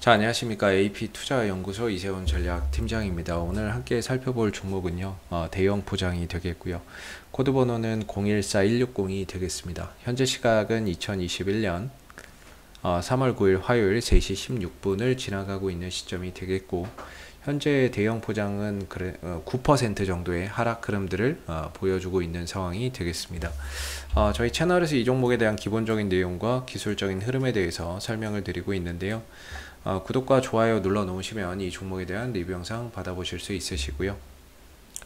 자, 안녕하십니까. AP투자연구소 이세훈 전략팀장입니다. 오늘 함께 살펴볼 종목은요, 대형 포장이 되겠고요. 코드 번호는 014160이 되겠습니다. 현재 시각은 2021년 3월 9일 화요일 3시 16분을 지나가고 있는 시점이 되겠고, 현재 대형 포장은 9% 정도의 하락 흐름들을 보여주고 있는 상황이 되겠습니다. 저희 채널에서 이 종목에 대한 기본적인 내용과 기술적인 흐름에 대해서 설명을 드리고 있는데요. 구독과 좋아요 눌러 놓으시면 이 종목에 대한 리뷰 영상 받아보실 수 있으시고요.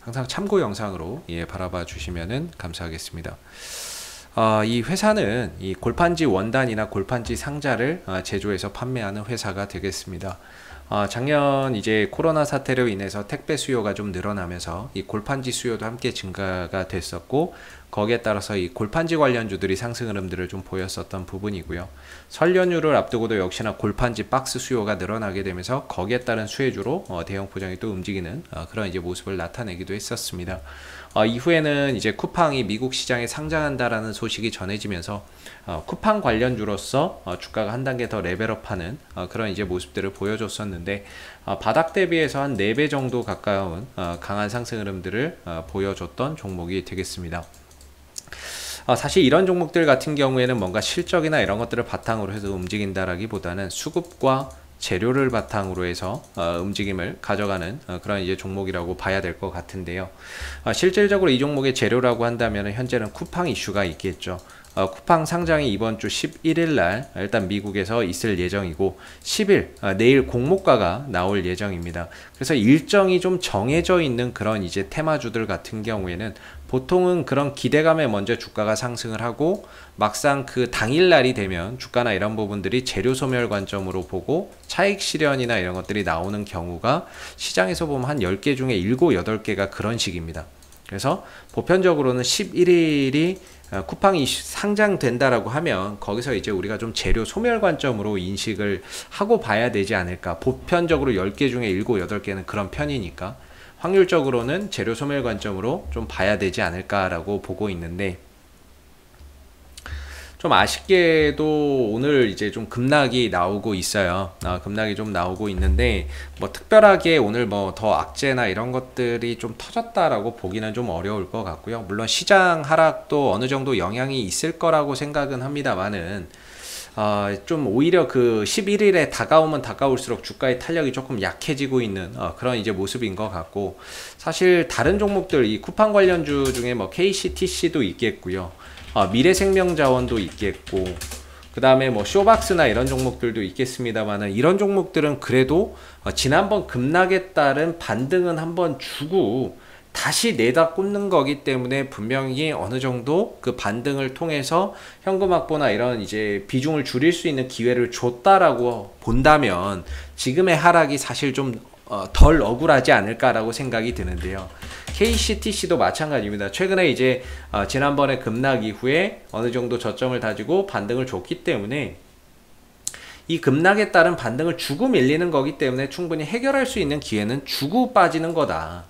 항상 참고 영상으로 바라봐 주시면 감사하겠습니다. 이 회사는 이 골판지 원단이나 골판지 상자를 제조해서 판매하는 회사가 되겠습니다. 작년 이제 코로나 사태로 인해서 택배 수요가 좀 늘어나면서 이 골판지 수요도 함께 증가가 됐었고, 거기에 따라서 이 골판지 관련주들이 상승 흐름들을 좀 보였었던 부분이고요. 설 연휴를 앞두고도 역시나 골판지 박스 수요가 늘어나게 되면서 거기에 따른 수혜주로 대형 포장이 또 움직이는 그런 이제 모습을 나타내기도 했었습니다. 이후에는 이제 쿠팡이 미국 시장에 상장한다라는 소식이 전해지면서 쿠팡 관련주로서 주가가 한 단계 더 레벨업하는 그런 이제 모습들을 보여줬었는데, 바닥 대비해서 한 4배 정도 가까운 강한 상승 흐름들을 보여줬던 종목이 되겠습니다. 사실 이런 종목들 같은 경우에는 뭔가 실적이나 이런 것들을 바탕으로 해서 움직인다라기보다는 수급과 재료를 바탕으로 해서 움직임을 가져가는 그런 이제 종목이라고 봐야 될 것 같은데요. 실질적으로 이 종목의 재료라고 한다면 현재는 쿠팡 이슈가 있겠죠. 쿠팡 상장이 이번 주 11일 날 일단 미국에서 있을 예정이고, 10일 내일 공모가가 나올 예정입니다. 그래서 일정이 좀 정해져 있는 그런 이제 테마주들 같은 경우에는 보통은 그런 기대감에 먼저 주가가 상승을 하고, 막상 그 당일날이 되면 주가나 이런 부분들이 재료 소멸 관점으로 보고 차익 실현이나 이런 것들이 나오는 경우가 시장에서 보면 한 10개 중에 7, 8개가 그런 식입니다. 그래서 보편적으로는 11일이 쿠팡이 상장된다라고 하면 거기서 이제 우리가 좀 재료 소멸 관점으로 인식을 하고 봐야 되지 않을까. 보편적으로 10개 중에 7, 8개는 그런 편이니까 확률적으로는 재료 소멸 관점으로 좀 봐야 되지 않을까라고 보고 있는데, 좀 아쉽게도 오늘 이제 좀 급락이 나오고 있어요. 급락이 좀 나오고 있는데, 뭐 특별하게 오늘 뭐 더 악재나 이런 것들이 좀 터졌다라고 보기는 좀 어려울 것 같고요. 물론 시장 하락도 어느 정도 영향이 있을 거라고 생각은 합니다만은, 좀 오히려 그 11일에 다가오면 다가올수록 주가의 탄력이 조금 약해지고 있는 그런 이제 모습인 것 같고, 사실 다른 종목들 이 쿠팡 관련주 중에 뭐 KCTC도 있겠고요. 미래생명자원도 있겠고, 그 다음에 뭐 쇼박스나 이런 종목들도 있겠습니다만은, 이런 종목들은 그래도 지난번 급락에 따른 반등은 한번 주고 다시 내다 꽂는 거기 때문에 분명히 어느 정도 그 반등을 통해서 현금 확보나 이런 이제 비중을 줄일 수 있는 기회를 줬다라고 본다면 지금의 하락이 사실 좀 덜 억울하지 않을까라고 생각이 드는데요. KCTC도 마찬가지입니다. 최근에 이제 지난번에 급락 이후에 어느 정도 저점을 다지고 반등을 줬기 때문에 이 급락에 따른 반등을 주고 밀리는 거기 때문에 충분히 해결할 수 있는 기회는 주고 빠지는 거다.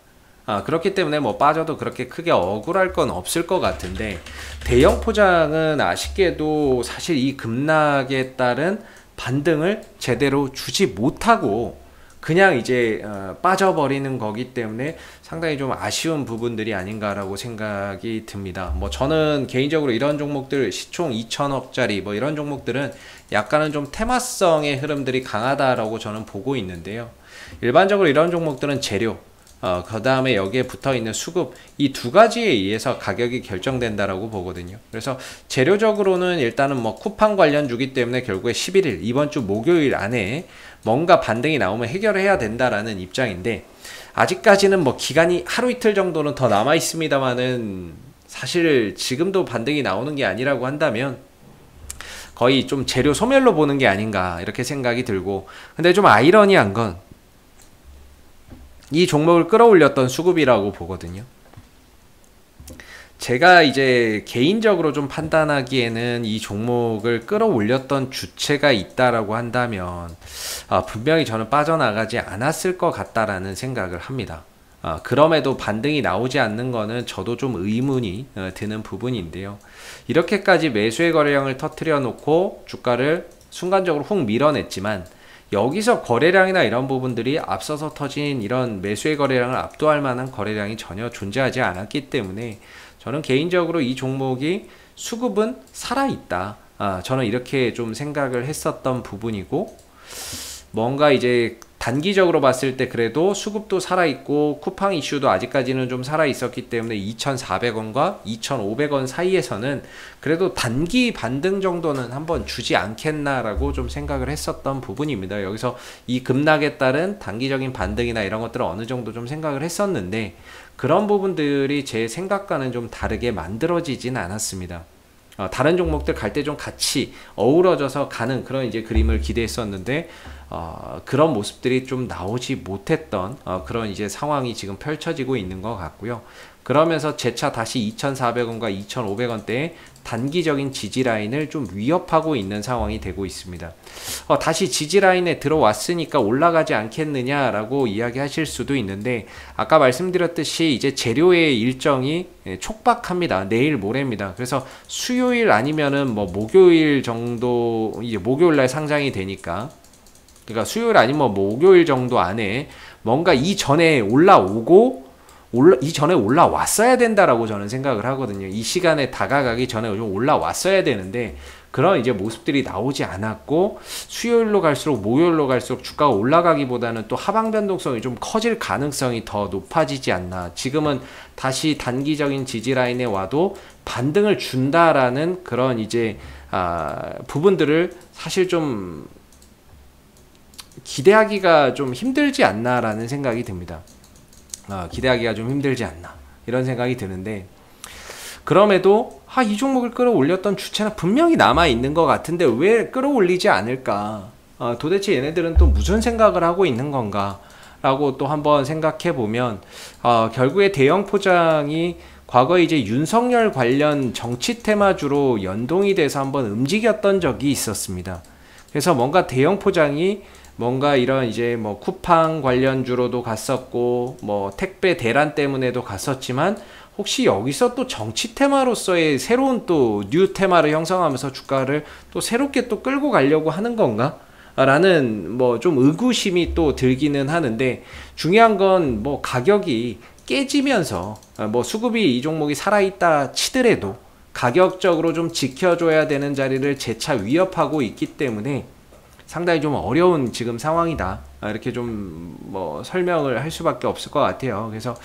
그렇기 때문에 뭐 빠져도 그렇게 크게 억울할 건 없을 것 같은데, 대형 포장은 아쉽게도 사실 이 급락에 따른 반등을 제대로 주지 못하고 그냥 이제 빠져버리는 거기 때문에 상당히 좀 아쉬운 부분들이 아닌가라고 생각이 듭니다. 뭐 저는 개인적으로 이런 종목들 시총 2천억짜리 뭐 이런 종목들은 약간은 좀 테마성의 흐름들이 강하다라고 저는 보고 있는데요. 일반적으로 이런 종목들은 재료, 그 다음에 여기에 붙어 있는 수급, 이 두 가지에 의해서 가격이 결정된다라고 보거든요. 그래서 재료적으로는 일단은 뭐 쿠팡 관련주기 때문에 결국에 11일 이번 주 목요일 안에 뭔가 반등이 나오면 해결을 해야 된다라는 입장인데, 아직까지는 뭐 기간이 하루 이틀 정도는 더 남아 있습니다만은, 사실 지금도 반등이 나오는 게 아니라고 한다면 거의 좀 재료 소멸로 보는 게 아닌가 이렇게 생각이 들고, 근데 좀 아이러니한 건 이 종목을 끌어올렸던 수급이라고 보거든요. 제가 이제 개인적으로 좀 판단하기에는 이 종목을 끌어올렸던 주체가 있다라고 한다면 분명히 저는 빠져나가지 않았을 것 같다라는 생각을 합니다. 그럼에도 반등이 나오지 않는 거는 저도 좀 의문이 드는 부분인데요. 이렇게까지 매수의 거래량을 터뜨려 놓고 주가를 순간적으로 훅 밀어냈지만 여기서 거래량이나 이런 부분들이 앞서서 터진 이런 매수의 거래량을 압도할 만한 거래량이 전혀 존재하지 않았기 때문에 저는 개인적으로 이 종목이 수급은 살아있다. 저는 이렇게 좀 생각을 했었던 부분이고, 뭔가 이제 단기적으로 봤을 때 그래도 수급도 살아있고 쿠팡 이슈도 아직까지는 좀 살아있었기 때문에 2,400원과 2,500원 사이에서는 그래도 단기 반등 정도는 한번 주지 않겠나라고 좀 생각을 했었던 부분입니다. 여기서 이 급락에 따른 단기적인 반등이나 이런 것들을 어느 정도 좀 생각을 했었는데, 그런 부분들이 제 생각과는 좀 다르게 만들어지진 않았습니다. 다른 종목들 갈 때 좀 같이 어우러져서 가는 그런 이제 그림을 기대했었는데, 그런 모습들이 좀 나오지 못했던 그런 이제 상황이 지금 펼쳐지고 있는 것 같고요. 그러면서 재차 다시 2,400원과 2,500원대의 단기적인 지지 라인을 좀 위협하고 있는 상황이 되고 있습니다. 다시 지지 라인에 들어왔으니까 올라가지 않겠느냐라고 이야기하실 수도 있는데, 아까 말씀드렸듯이 이제 재료의 일정이 촉박합니다. 내일 모레입니다. 그래서 수요일 아니면은 뭐 목요일 정도, 이제 목요일 날 상장이 되니까, 그러니까 수요일 아니면 뭐 목요일 정도 안에 뭔가 이전에 올라오고 이전에 올라왔어야 된다라고 저는 생각을 하거든요. 이 시간에 다가가기 전에 좀 올라왔어야 되는데, 그런 이제 모습들이 나오지 않았고, 수요일로 갈수록 목요일로 갈수록 주가가 올라가기보다는 또 하방 변동성이 좀 커질 가능성이 더 높아지지 않나. 지금은 다시 단기적인 지지 라인에 와도 반등을 준다라는 그런 이제 부분들을 사실 좀 기대하기가 좀 힘들지 않나라는 생각이 듭니다. 기대하기가 좀 힘들지 않나 이런 생각이 드는데, 그럼에도 이 종목을 끌어올렸던 주체는 분명히 남아있는 것 같은데 왜 끌어올리지 않을까, 도대체 얘네들은 또 무슨 생각을 하고 있는 건가 라고 또 한번 생각해 보면, 결국에 대형 포장이 과거에 이제 윤석열 관련 정치 테마주로 연동이 돼서 한번 움직였던 적이 있었습니다. 그래서 뭔가 대형 포장이 뭔가 이런 이제 뭐 쿠팡 관련주로도 갔었고, 뭐 택배 대란 때문에도 갔었지만, 혹시 여기서 또 정치 테마로서의 새로운 또 뉴 테마를 형성하면서 주가를 또 새롭게 또 끌고 가려고 하는 건가? 라는 뭐 좀 의구심이 또 들기는 하는데, 중요한 건 뭐 가격이 깨지면서 뭐 수급이 이 종목이 살아있다 치더라도 가격적으로 좀 지켜줘야 되는 자리를 재차 위협하고 있기 때문에 상당히 좀 어려운 지금 상황이다, 이렇게 좀 뭐 설명을 할 수밖에 없을 것 같아요. 그래서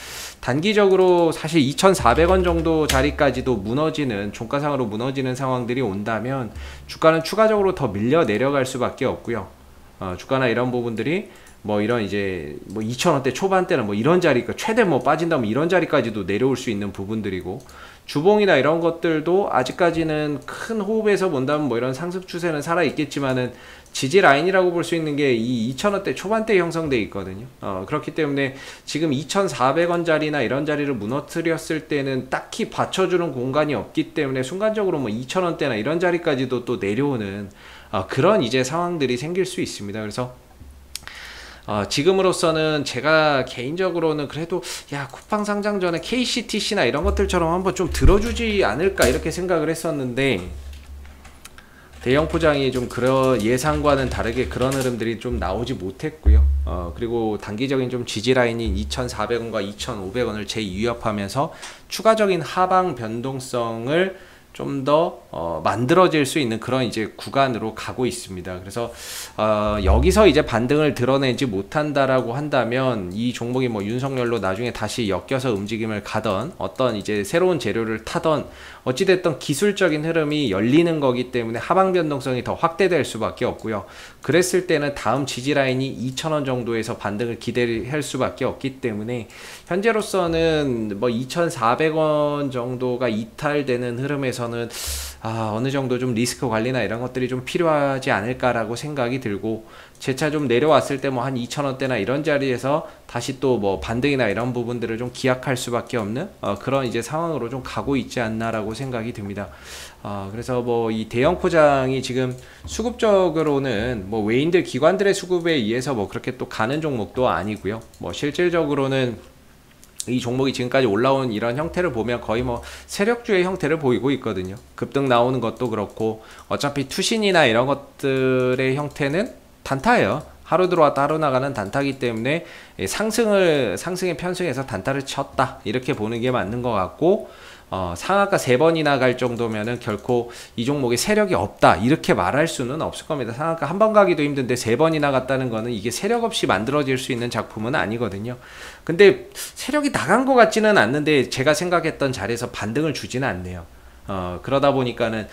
단기적으로 사실 2,400원 정도 자리까지도 무너지는, 종가상으로 무너지는 상황들이 온다면 주가는 추가적으로 더 밀려 내려갈 수밖에 없고요. 주가나 이런 부분들이 뭐 이런 이제 뭐 2,000원대 초반대는 뭐 이런 자리, 최대 뭐 빠진다면 이런 자리까지도 내려올 수 있는 부분들이고, 주봉이나 이런 것들도 아직까지는 큰 호흡에서 본다면 뭐 이런 상승 추세는 살아 있겠지만은 지지 라인이라고 볼 수 있는 게 이 2,000원대 초반대에 형성돼 있거든요. 그렇기 때문에 지금 2,400원짜리나 이런 자리를 무너뜨렸을 때는 딱히 받쳐주는 공간이 없기 때문에 순간적으로 뭐 2,000원대나 이런 자리까지도 또 내려오는 그런 이제 상황들이 생길 수 있습니다. 그래서 지금으로서는 제가 개인적으로는 그래도 쿠팡 상장 전에 KCTC나 이런 것들처럼 한번 좀 들어주지 않을까 이렇게 생각을 했었는데, 대형 포장이 좀 그런 예상과는 다르게 그런 흐름들이 좀 나오지 못했고요. 그리고 단기적인 좀 지지 라인인 2,400원과 2,500원을 재위협하면서 추가적인 하방 변동성을 좀 더 만들어질 수 있는 그런 이제 구간으로 가고 있습니다. 그래서 여기서 이제 반등을 드러내지 못한다라고 한다면 이 종목이 뭐 윤석열로 나중에 다시 엮여서 움직임을 가던, 어떤 이제 새로운 재료를 타던, 어찌됐든 기술적인 흐름이 열리는 거기 때문에 하방 변동성이 더 확대될 수밖에 없고요. 그랬을 때는 다음 지지 라인이 2,000원 정도에서 반등을 기대할 수밖에 없기 때문에 현재로서는 뭐 2,400원 정도가 이탈되는 흐름에서는 어느 정도 좀 리스크 관리나 이런 것들이 좀 필요하지 않을까라고 생각이 들고, 재차 좀 내려왔을 때 뭐 한 2,000원대나 이런 자리에서 다시 또 뭐 반등이나 이런 부분들을 좀 기약할 수밖에 없는 그런 이제 상황으로 좀 가고 있지 않나라고 생각이 듭니다. 그래서 뭐 이 대형 포장이 지금 수급적으로는 뭐 외인들 기관들의 수급에 의해서 뭐 그렇게 또 가는 종목도 아니고요. 뭐 실질적으로는 이 종목이 지금까지 올라온 이런 형태를 보면 거의 뭐 세력주의 형태를 보이고 있거든요. 급등 나오는 것도 그렇고, 어차피 투신이나 이런 것들의 형태는 단타예요. 하루 들어왔다 하루 나가는 단타기 때문에 상승의 편승에서 단타를 쳤다 이렇게 보는 게 맞는 것 같고, 상한가 3번이나 갈 정도면은 결코 이 종목에 세력이 없다 이렇게 말할 수는 없을 겁니다. 상한가 한 번 가기도 힘든데 3번이나 갔다는 거는 이게 세력 없이 만들어질 수 있는 작품은 아니거든요. 근데 세력이 나간 것 같지는 않는데 제가 생각했던 자리에서 반등을 주지는 않네요. 그러다 보니까는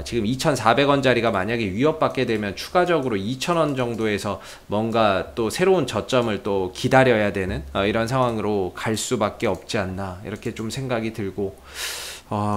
지금 2,400원짜리가 만약에 위협받게 되면 추가적으로 2,000원 정도에서 뭔가 또 새로운 저점을 또 기다려야 되는 이런 상황으로 갈 수밖에 없지 않나 이렇게 좀 생각이 들고,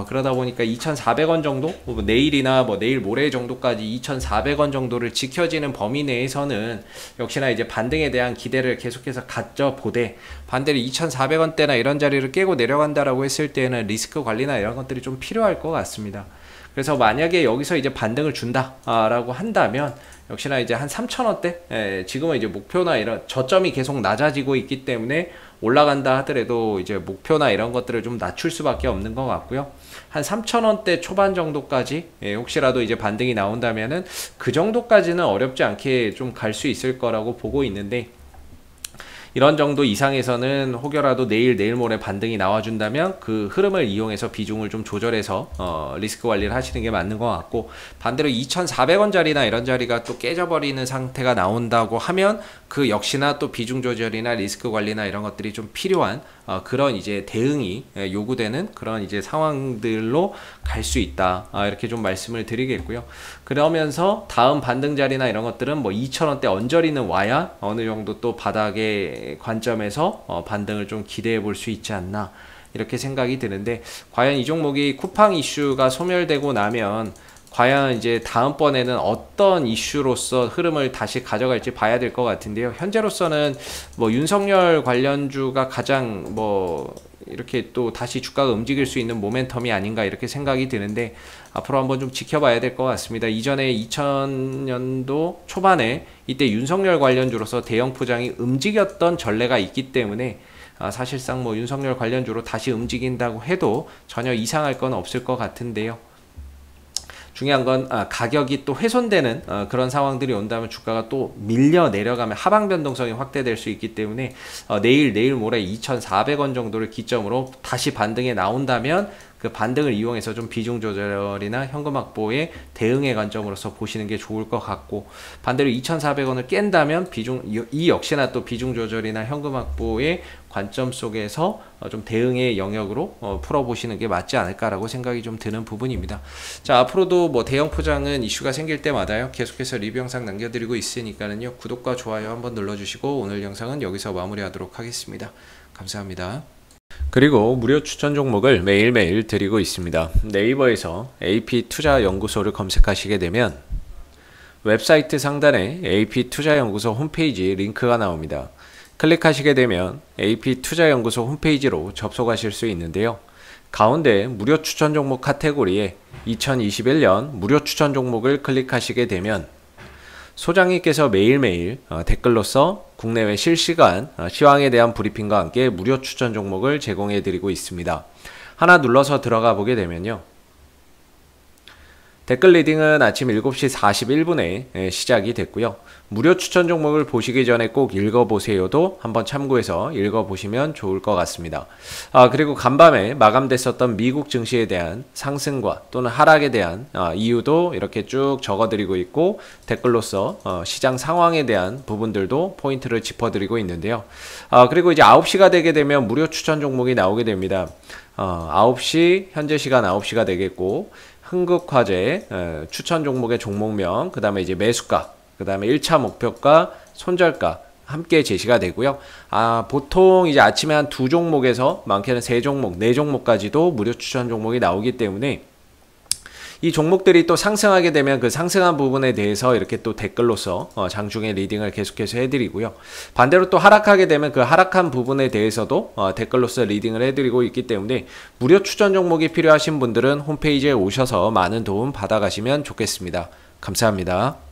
그러다 보니까 2,400원 정도, 뭐 내일이나 뭐 내일 모레 정도까지 2,400원 정도를 지켜지는 범위 내에서는 역시나 이제 반등에 대한 기대를 계속해서 가져보되, 반대로 2,400원대나 이런 자리를 깨고 내려간다라고 했을 때는 리스크 관리나 이런 것들이 좀 필요할 것 같습니다. 그래서 만약에 여기서 이제 반등을 준다라고 한다면 역시나 이제 한 3,000원대, 지금은 이제 목표나 이런 저점이 계속 낮아지고 있기 때문에 올라간다 하더라도 이제 목표나 이런 것들을 좀 낮출 수밖에 없는 것 같고요. 한 3,000원대 초반 정도까지 혹시라도 이제 반등이 나온다면은 그 정도까지는 어렵지 않게 좀 갈 수 있을 거라고 보고 있는데, 이런 정도 이상에서는 혹여라도 내일 모레 반등이 나와준다면 그 흐름을 이용해서 비중을 좀 조절해서 리스크 관리를 하시는 게 맞는 것 같고, 반대로 2,400원짜리나 이런 자리가 또 깨져버리는 상태가 나온다고 하면 그 역시나 또 비중 조절이나 리스크 관리나 이런 것들이 좀 필요한 그런 이제 대응이 요구되는 그런 이제 상황들로 갈 수 있다, 이렇게 좀 말씀을 드리겠고요. 그러면서 다음 반등 자리나 이런 것들은 뭐 2,000원대 언저리는 와야 어느 정도 또 바닥의 관점에서 반등을 좀 기대해 볼 수 있지 않나 이렇게 생각이 드는데, 과연 이 종목이 쿠팡 이슈가 소멸되고 나면 과연 이제 다음번에는 어떤 이슈로서 흐름을 다시 가져갈지 봐야 될 것 같은데요. 현재로서는 뭐 윤석열 관련주가 가장 뭐 이렇게 또 다시 주가가 움직일 수 있는 모멘텀이 아닌가 이렇게 생각이 드는데, 앞으로 한번 좀 지켜봐야 될 것 같습니다. 이전에 2000년도 초반에 이때 윤석열 관련주로서 대형 포장이 움직였던 전례가 있기 때문에 사실상 뭐 윤석열 관련주로 다시 움직인다고 해도 전혀 이상할 건 없을 것 같은데요. 중요한 건 가격이 또 훼손되는 그런 상황들이 온다면 주가가 또 밀려 내려가면 하방 변동성이 확대될 수 있기 때문에 내일 모레 2,400원 정도를 기점으로 다시 반등에 나온다면 그 반등을 이용해서 좀 비중 조절이나 현금 확보에 대응의 관점으로서 보시는 게 좋을 것 같고, 반대로 2,400원을 깬다면 이 역시나 또 비중 조절이나 현금 확보의 관점 속에서 좀 대응의 영역으로 풀어보시는 게 맞지 않을까라고 생각이 좀 드는 부분입니다. 자, 앞으로도 뭐 대형 포장은 이슈가 생길 때마다요 계속해서 리뷰 영상 남겨드리고 있으니까는요 구독과 좋아요 한번 눌러주시고, 오늘 영상은 여기서 마무리하도록 하겠습니다. 감사합니다. 그리고 무료 추천 종목을 매일매일 드리고 있습니다. 네이버에서 AP투자연구소를 검색하시게 되면 웹사이트 상단에 AP투자연구소 홈페이지 링크가 나옵니다. 클릭하시게 되면 AP투자연구소 홈페이지로 접속하실 수 있는데요. 가운데 무료 추천 종목 카테고리에 2021년 무료 추천 종목을 클릭하시게 되면 소장님께서 매일매일 댓글로서 국내외 실시간 시황에 대한 브리핑과 함께 무료 추천 종목을 제공해 드리고 있습니다. 하나 눌러서 들어가 보게 되면요, 댓글 리딩은 아침 7시 41분에 시작이 됐고요. 무료 추천 종목을 보시기 전에 꼭 읽어보세요도 한번 참고해서 읽어보시면 좋을 것 같습니다. 그리고 간밤에 마감됐었던 미국 증시에 대한 상승과 또는 하락에 대한 이유도 이렇게 쭉 적어드리고 있고, 댓글로서 시장 상황에 대한 부분들도 포인트를 짚어드리고 있는데요. 그리고 이제 9시가 되게 되면 무료 추천 종목이 나오게 됩니다. 9시, 현재 시간 9시가 되겠고, 흥국화재 추천 종목의 종목명, 그 다음에 이제 매수가, 그 다음에 1차 목표가, 손절가 함께 제시가 되고요. 보통 이제 아침에 한 2종목에서 많게는 3종목, 4종목까지도 무료 추천 종목이 나오기 때문에 이 종목들이 또 상승하게 되면 그 상승한 부분에 대해서 이렇게 또 댓글로서 장중에 리딩을 계속해서 해드리고요. 반대로 또 하락하게 되면 그 하락한 부분에 대해서도 댓글로서 리딩을 해드리고 있기 때문에 무료 추천 종목이 필요하신 분들은 홈페이지에 오셔서 많은 도움 받아가시면 좋겠습니다. 감사합니다.